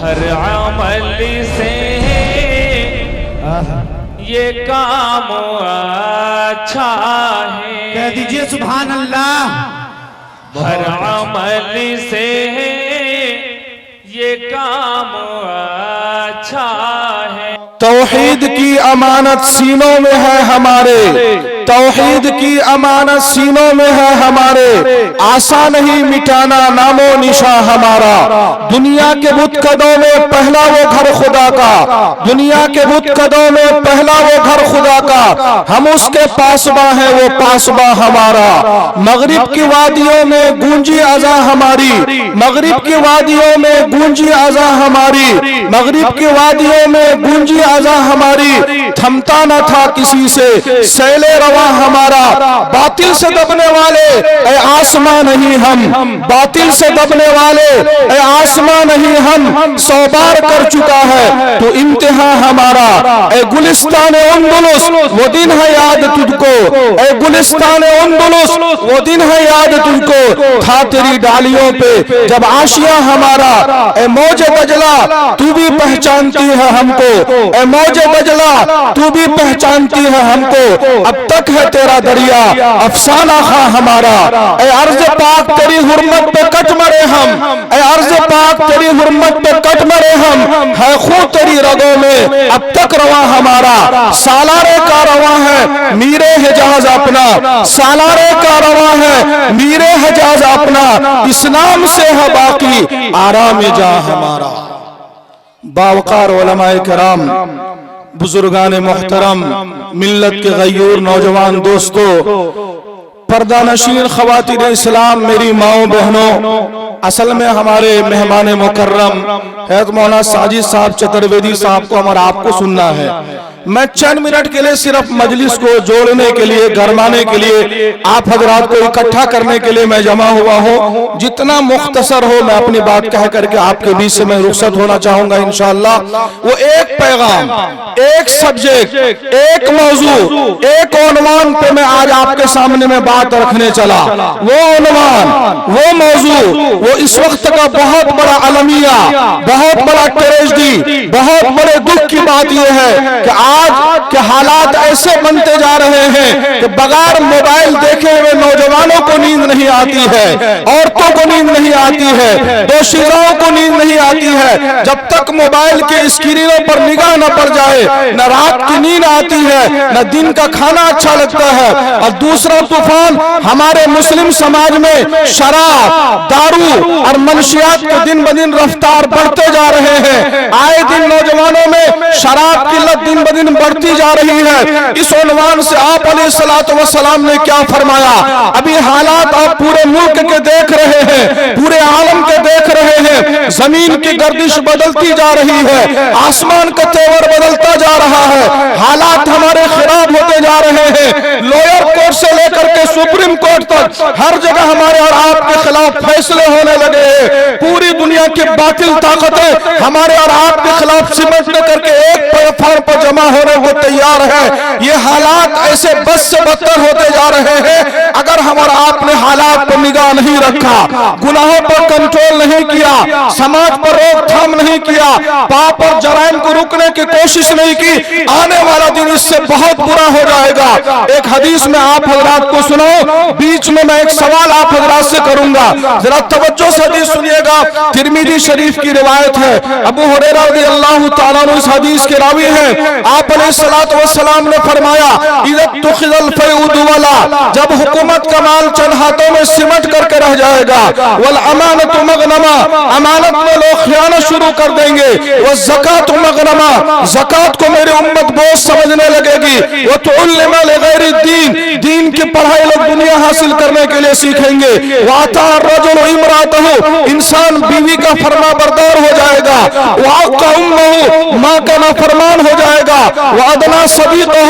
ہر عمل سے یہ کام اچھا ہے، کہہ دیجئے سبحان اللہ۔ ہر عمل سے یہ کام اچھا ہے۔ توحید کی امانت سینوں میں ہے ہمارے، توحید کی امانت سینوں میں ہے ہمارے، آسان نہیں مٹانا نام و نشان ہمارا۔ دنیا کے بت قدوں میں پہلا وہ گھر خدا کا، دنیا کے بت قدوں میں پہلا وہ گھر خدا کا، ہم اس کے پاسباں ہیں وہ پاسباں ہمارا۔ مغرب کی وادیوں میں گونجی اذان ہماری، مغرب کی وادیوں میں گونجی اذان ہماری، مغرب کی وادیوں میں گونجی اذان ہماری، تھمتا نہ تھا کسی سے سیل رواں ہمارا۔ باطل سے دبنے والے اے آسمان نہیں ہم، باطل سے دبنے والے اے آسمان نہیں ہم، 100 بار کر چکا ہے تو امتحان ہمارا۔ اے گلستان اندلس وہ دن ہے یاد تجھ کو، اے گلستان اندلس وہ دن ہے یاد تجھ کو، تھا تیری ڈالیوں پہ جب عاشیاں ہمارا۔ اے موج دجلہ تو بھی پہچانتی ہے ہم کو، اے موج دجلہ تو بھی پہچانتی ہے ہم کو، اب تک ہے تیرا دریا افسانہ خواہ ہمارا۔ اے عرض پاک تیری حرمت پہ کٹ مرے ہم، اے عرض پاک تیری حرمت پہ کٹ مرے ہم، ہے خون تیری رگوں میں اب تک رواں ہمارا۔ سالارے کا رواں ہے میر حجاز اپنا، سالارے کا رواں ہے میر حجاز اپنا، اسلام سے ہے باقی آرام جاں ہمارا۔ باوقار علماء کرام، بزرگان محترم، ملت کے غیور نوجوان دوستو، پردہ نشین خواتین اسلام، میری ماؤں بہنوں، اصل میں ہمارے مہمان مکرم حضرت مولانا ساجد صاحب چترویدی صاحب کو ہمارا آپ کو سننا ہے۔ میں چند منٹ کے لیے صرف مجلس کو جوڑنے کے لیے، گرمانے کے لیے، آپ حضرات کو اکٹھا کرنے کے لیے میں جمع ہوا ہوں۔ جتنا مختصر ہو میں اپنی بات کہہ کر کے آپ کے بیچ سے میں رخصت ہونا چاہوں گا انشاءاللہ۔ وہ ایک پیغام، ایک سبجیکٹ، ایک موضوع، ایک عنوان پہ میں آج آپ کے سامنے میں بات رکھنے چلا۔ وہ عنوان، وہ موضوع، وہ اس وقت کا بہت بڑا المیہ، بہت بڑا ٹریجڈی، بہت بڑے دکھ کی بات یہ ہے کہ آج کے حالات ایسے بنتے جا رہے ہیں کہ بغیر موبائل دیکھے ہوئے نوجوانوں کو نیند نہیں آتی ہے، عورتوں کو نیند نہیں آتی ہے، دوشیزاؤں کو نیند نہیں آتی ہے۔ جب تک موبائل کے اسکرینوں پر نگاہ نہ پڑ جائے نہ رات کی نیند آتی ہے نہ دن کا کھانا اچھا لگتا ہے۔ اور دوسرا طوفان ہمارے مسلم سماج میں شراب، دارو اور منشیات کے دن بدن رفتار بڑھتے جا رہے ہیں۔ آئے دن نوجوانوں میں شراب کی لت دن بدن بڑھتی جا رہی ہے۔ اس عنوان سے آپ علیہ السلام نے کیا فرمایا؟ ابھی حالات آپ پورے ملک کے دیکھ رہے ہیں، پورے عالم کے دیکھ رہے ہیں، زمین کی گردش بدلتی جا رہی ہے، آسمان کا تیور بدلتا جا رہا ہے، حالات ہمارے خراب ہوتے جا رہے ہیں۔ لوئر کورٹ سے لے کر کے سپریم کورٹ تک ہر جگہ ہمارے اور آپ کے خلاف فیصلے ہونے لگے ہیں۔ پوری دنیا کی باطل طاقتیں ہمارے اور آپ کے خلاف سمٹ کر کے ایک پلیٹفارم پر جمع ہونے کو تیار ہے۔ یہ حالات ایسے بد سے بدتر ہوتے جا رہے ہیں۔ اگر ہمارا آپ نے حالات پر نگاہ نہیں رکھا، گناہوں پر کنٹرول نہیں کیا، سماج پر روک تھام نہیں کیا، پاپ اور جرائم کو روکنے کی کوشش نہیں کی، آنے والا دن اس سے بہت برا ہو جائے گا۔ ایک حدیث میں آپ حضرات کو سناؤں، بیچ میں ایک سوال آپ حضرات سے کروں گا، ذرا توجہ سے حدیث سنیے گا۔ ترمذی شریف کی روایت ہے، ابو ہریرہ رضی اللہ تعالیٰ عنہ اس حدیث کے راوی ہیں۔ آپ علیہ السلام نے فرمایا اذا اتخذ الفیء دولا، جب حکومت کا مال چند ہاتھوں میں سمٹ کر کے رہ جائے گا، والامانۃ مغنما، امانت میں لوگ خیانت شروع کر دیں گے، والزکاۃ مغنما، زکات کو میری امت بوجھ سمجھنے لگے گی، وتعلم لغیر الدین، دین کی پڑھائی لوگ دنیا حاصل کرنے کے لیے سیکھیں گے، واطاع الرجل امرأته، انسان بیوی کا فرما بردار ہو جائے گا، وعق امہ، ماں کا نافرمان ہو جائے گا، وادنا صدیقہ،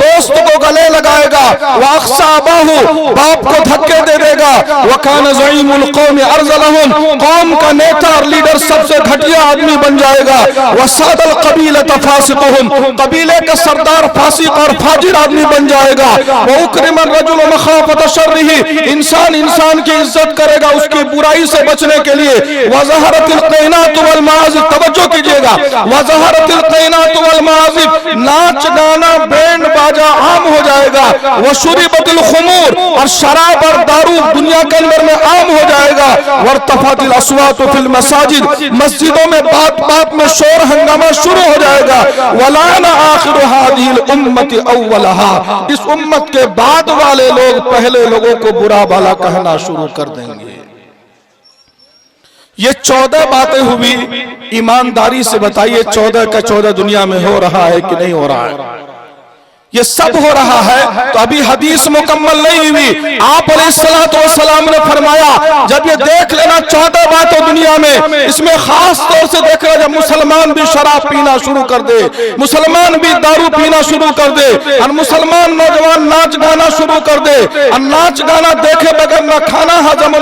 دوست کو گلے لگائے گا، واخصى اباہ، باپ کو دھکے دے دے گا، گا وَكَانَ زَعِيمُ الْقَوْمِ أَرْذَلَهُمْ، قوم کا نیتا اور لیڈر سب سے گھٹیا آدمی بن جائے گا. وَسَادَ الْقَبِيلَةَ فَاسِقُهُمْ، قبیلے کا سردار فاسق اور فاجر آدمی بن جائے گا. وَأُكْرِمَ الرَّجُلُ مَخَافَةَ شَرِّهِ، انسان کی عزت کرے گا اس کی برائی سے بچنے کے لیے. وَظَهَرَتِ الْقَيْنَاتُ وَالْمَعَازِفُ، توجہ کیجئے گا، وَظَهَرَتِ الْقَيْنَاتُ وَالْمَعَازِفُ، ناچ گانا بینڈ باجا عام ہو جائے گا. وَشُرِبَتِ الْخُمُورُ، اور شراب اور دارو دنیا کے اندر میں عام ہو جائے گا. وَارْتَفَعَتِ الْأَصْوَاتُ فِي الْمَسَاجِدِ، مسجدوں میں بات میں شور ہنگامہ شروع ہو جائے گا. وَلَعَنَ آخِرُ هَذِهِ الْأُمَّةِ أَوَّلَهَا، اس امت کے بعد والے لوگ پہلے لوگوں کو برا بھلا کہنا شروع کر دیں گے. یہ 14 باتیں ہوئی. ایمانداری سے بتائیے 14 کا 14 دنیا میں ہو رہا ہے کہ نہیں ہو رہا ہے؟ یہ سب ہو رہا ہے. تو ابھی حدیث مکمل نہیں ہوئی. آپ علیہ السلام نے فرمایا جب یہ دیکھ لینا 14 باتیں دنیا میں، اس میں خاص طور سے دیکھ لینا جب مسلمان بھی شراب پینا شروع کر دے، مسلمان بھی دارو پینا شروع کر دے، اور مسلمان نوجوان ناچ گانا شروع کر دے، اور ناچ گانا دیکھے بغیر نہ کھانا ہضم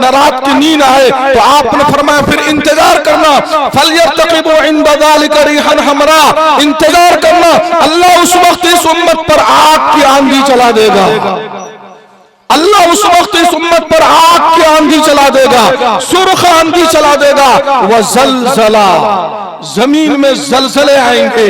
نہ رات کی نیند آئے، تو آپ نے فرمایا پھر انتظار کرنا. فَلْيَرْتَقِبُوا عِنْدَ ذَلِكَ رِيحًا حَمْرَاءَ، انتظار کرنا، اللہ اس وقت اس امت پر آگ کی آندھی چلا دے گا. اللہ اس وقت اس امت پر آگ کی آندھی چلا دے گا، سرخ آندھی چلا دے گا. وَزَلْزَلَا، زمین میں زلزلے آئیں گے،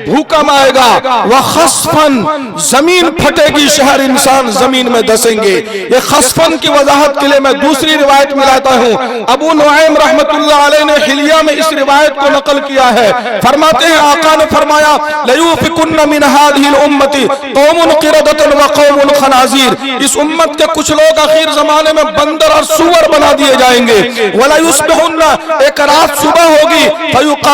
بھوکم آئے گا. وَخَسْفًا، زمین پھٹے گی، شہر انسان زمین میں دسیں گے. یہ خسفن کی وضاحت کے لیے میں دوسری روایت میں لاتا ہوں. ابو نعیم رحمت اللہ علیہ نے حلیہ میں اس روایت کو نقل کیا ہے. فرماتے ہیں آقا نے فرمایا لَيُوفِكُنَّ مِنْ هَذِهِ الْأُمَّةِ قَوْمٌ قِرَدَةٌ وَقَوْمٌ خَنَازِيرٌ، اس امت کے کچھ لوگ آخر زمانے میں بندر اور سور بنا دیے جائیں گے. وَلَا يُصْبِحُنَّ، ایک رات صبح ہوگی، فَيُقَالُ،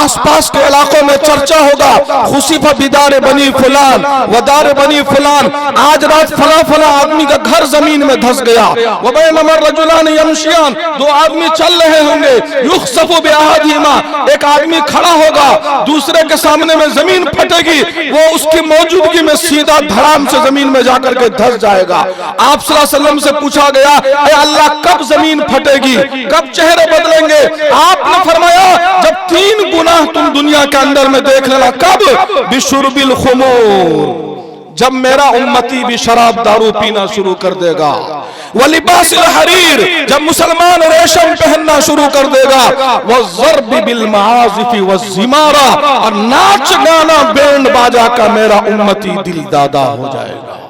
آس پاس کے علاقوں میں چرچا ہوگا، خُسِفَ بِدَارِ بنی فلان ودار بنی فلان، آج رات فلاں آدمی کا گھر زمین میں دھس گیا. وَبَيْنَمَا الرَّجُلَانِ يَمْشِيَانِ، دو آدمی چل رہے ہوں گے، يُخْسَفُ بِأَحَدِهِمَا، ایک آدمی کھڑا ہوگا، دوسرے کے سامنے میں زمین پھٹے گی، وہ اس کی موجودگی میں سیدھا دھڑام سے زمین میں جا کر کے دھس جائے گا. آپ صلی اللہ علیہ وسلم سے پوچھا گیا اے اللہ کب زمین پھٹے گی، کب چہرے بدلیں گے؟ آپ نے فرمایا جب 3 گناہ تم دنیا کے اندر میں دیکھ لینا. کب؟ بشرب الخمور، جب میرا امتی بھی شراب دارو پینا شروع کر دے گا. ولباس الحریر، جب مسلمان ریشم پہننا شروع کر دے گا. والضرب بالمعازف والزمارہ، اور ناچ گانا بینڈ باجا کا میرا امتی دل دادا ہو جائے گا.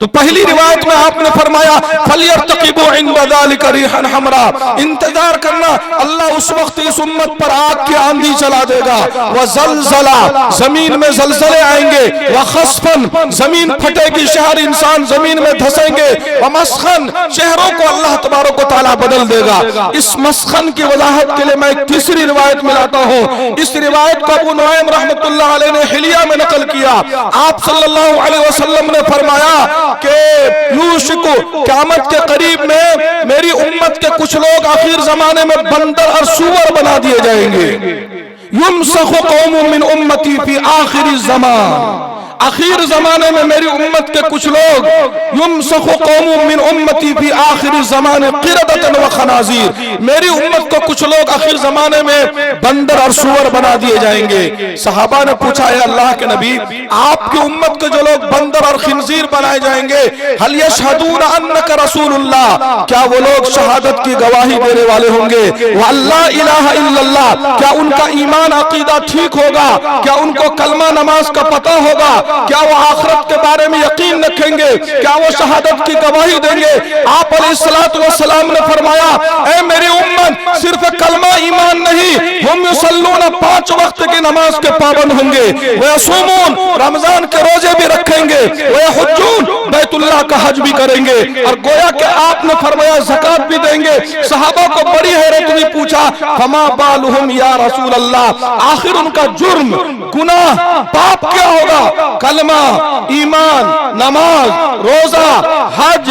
تو پہلی روایت میں آپ نے فرمایا فَلْيَرْتَقِبُوا عِنْدَ ذَلِكَ رِيحًا حَمْرَاءَ، انتظار کرنا، اللہ اس وقت اس امت پر آگ کی آندھی چلا دے گا. وَزَلْزَلَا، زمین میں زلزلے آئیں گے. وَخَسْفًا، زمین پھٹے گی، شہر انسان زمین میں دھسیں گے. وَمَسْخًا، شہروں کو اللہ تبارک و تعالیٰ بدل دے گا. اس مسخن کی وضاحت کے لیے میں ایک تیسری روایت میں لاتا ہوں. اس روایت کو ابو نعیم رحمت اللہ علیہ نے حلیہ میں نقل کیا. آپ صلی اللہ علیہ وسلم نے فرمایا کہ یوشکو، قیامت کے قریب میں میری امت کے کچھ لوگ آخر زمانے میں بندر اور سور بنا دیے جائیں گے. یمسخ قوم من امتی فی آخر الزمان، آخر زمانے میں میری امت کے کچھ لوگ یمسخ قوم من امتی فی آخر الزمان قردۃ وخنازیر، میری امت کو کچھ لوگ آخر زمانے میں بندر اور سور بنا دیے جائیں گے. صحابہ نے پوچھا اے اللہ کے نبی آپ کی امت کے جو لوگ بندر اور خنزیر بنائے جائیں گے هل یشهدون انک رسول اللہ، کیا وہ لوگ شہادت کی گواہی دینے والے ہوں گے؟ واللہ الہ الا اللہ، کیا ان کا ایمان عقیدہ ٹھیک ہوگا؟ کیا ان کو کلمہ نماز کا پتہ ہوگا؟ کیا وہ آخرت کے بارے میں یقین رکھیں گے؟ کیا وہ شہادت کی گواہی دیں گے؟ آپ علیہ السلام نے فرمایا اے میری امت صرف کلمہ ایمان نہیں، ہم یصلون 5 وقت کی نماز کے پابند ہوں گے، ویصومون رمضان کے روزے بھی رکھیں گے، ویحجون بیت اللہ کا حج بھی کریں گے. اور گویا کہ آپ نے فرمایا زکات بھی دیں گے. صحابہ کو بڑی حیرت ہوئی، پوچھا فما بالہم یا رسول اللہ، آخر ان کا جرم گناہ پاپ کیا ہوگا؟ کلمہ، ایمان، نماز، روزہ، حج،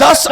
10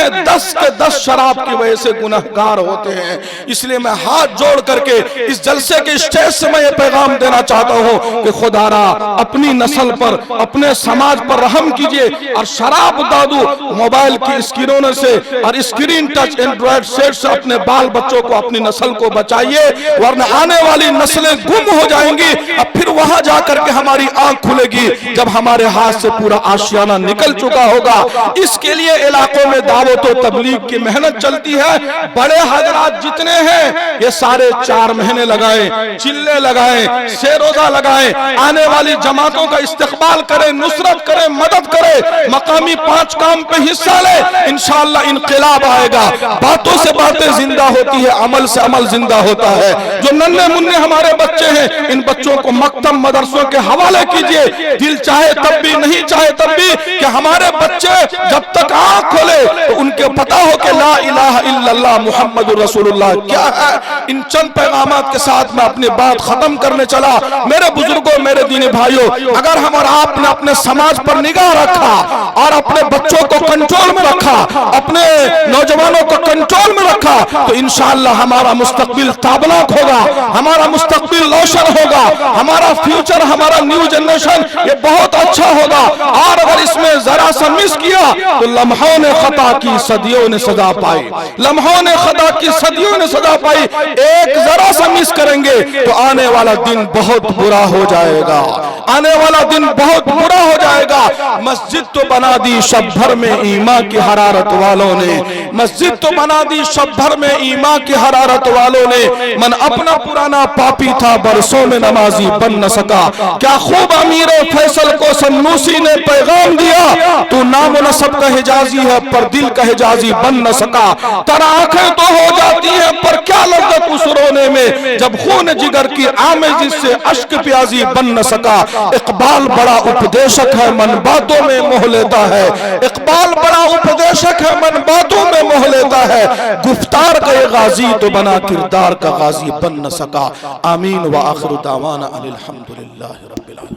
ہیں 10 کے 10 شراب کی وجہ سے گنہگار ہوتے ہیں۔ اس لیے میں ہاتھ جوڑ کر کے اس جلسے کے اسٹیج سے میں یہ پیغام دینا چاہتا ہوں کہ خدا را اپنی نسل پر، اپنے سماج پر رحم کیجئے، اور شراب دادو موبائل کی اسکرینوں سے اور اسکرین ٹچ اینڈرائڈ سیٹ سے اپنے بال بچوں کو، اپنی نسل کو بچائیے، ورنہ آنے والی نسلیں گم ہو جائیں گی۔ اب پھر وہاں جا کر کے ہماری آنکھ کھلے گی جب ہمارے ہاتھ سے پورا آشیانہ نکل چکا ہوگا۔ اس کے لیے علاقوں میں دعوت و تبلیغ کی محنت چلتی ہے۔ بڑے حضرات جتنے ہیں یہ سارے 4 مہینے لگائیں، چلے لگائیں، سے روزہ لگائیں، آنے والی جماعتوں کا استقبال کریں، نصرت کریں، مدد کریں، مقامی 5 کام پہ حصہ لیں، انشاءاللہ انقلاب آئے گا۔ باتوں سے باتیں زندہ ہوتی ہے، عمل سے عمل زندہ ہوتا ہے۔ جو ننھے منھے ہمارے بچے ہیں ان بچوں کو مکتب مدرسوں کے حوالے کیجئے، دل چاہے تب بھی نہیں چاہے تب بھی، کہ ہمارے بچے جب تک آنکھ کھولے تو ان کے پتہ ہو کہ لا الہ الا اللہ محمد رسول اللہ کیا ہے۔ ان چند پیغامات کے ساتھ میں اپنی بات ختم کرنے چلا۔ میرے بزرگوں، میرے دینی بھائیوں، اگر ہم اور آپ نے اپنے سماج پر نگاہ رکھا اور اپنے بچوں کو کنٹرول میں رکھا، اپنے نوجوانوں کو کنٹرول میں رکھا، تو انشاءاللہ ہمارا مستقبل تابناک ہوگا، ہمارا مستقبل روشن ہوگا، ہمارا فیوچر، ہمارا نیو جنریشن یہ بہت اچھا ہوگا۔ اور اگر اس میں ذرا سا مس کیا تو لمحوں نے خطا کی صدیوں نے سزا پائی، لمحوں نے خطا کی صدیوں نے سزا پائی۔ ایک ذرا سا مس کریں گے تو آنے والا دن بہت برا ہو جائے گا، آنے والا دن بہت برا ہو جائے گا۔ مسجد تو بنا دی شب بھر میں ایمان کی حرارت والوں نے، مسجد تو بنا دی شب بھر میں ایمان کی حرارت والوں نے، من اپنا پرانا پاپی تھا برسوں میں نمازی بن نہ سکا۔ کیا خوب امیر فیصل کو سنوسی نے پیغام دیا، تو نام و نسب کا حجازی ہے پر دل کا حجازی بن نہ سکا۔ ترا آنکھیں تو ہو جاتی ہیں پر کیا لذت اس رونے میں، جب خون جگر کی آمیزش سے اشک پیازی بن نہ سکا۔ اقبال بڑا اپدیشک ہے من باتوں میں موہ لیتا ہے، اقبال بڑا اپدیشک ہے من باتوں میں موہ لیتا ہے، گفتار کا یہ غازی تو بنا کردار کا غازی بن نہ سکا۔ آمین وآخر دعوانا ان الحمدللہ رب العالمین۔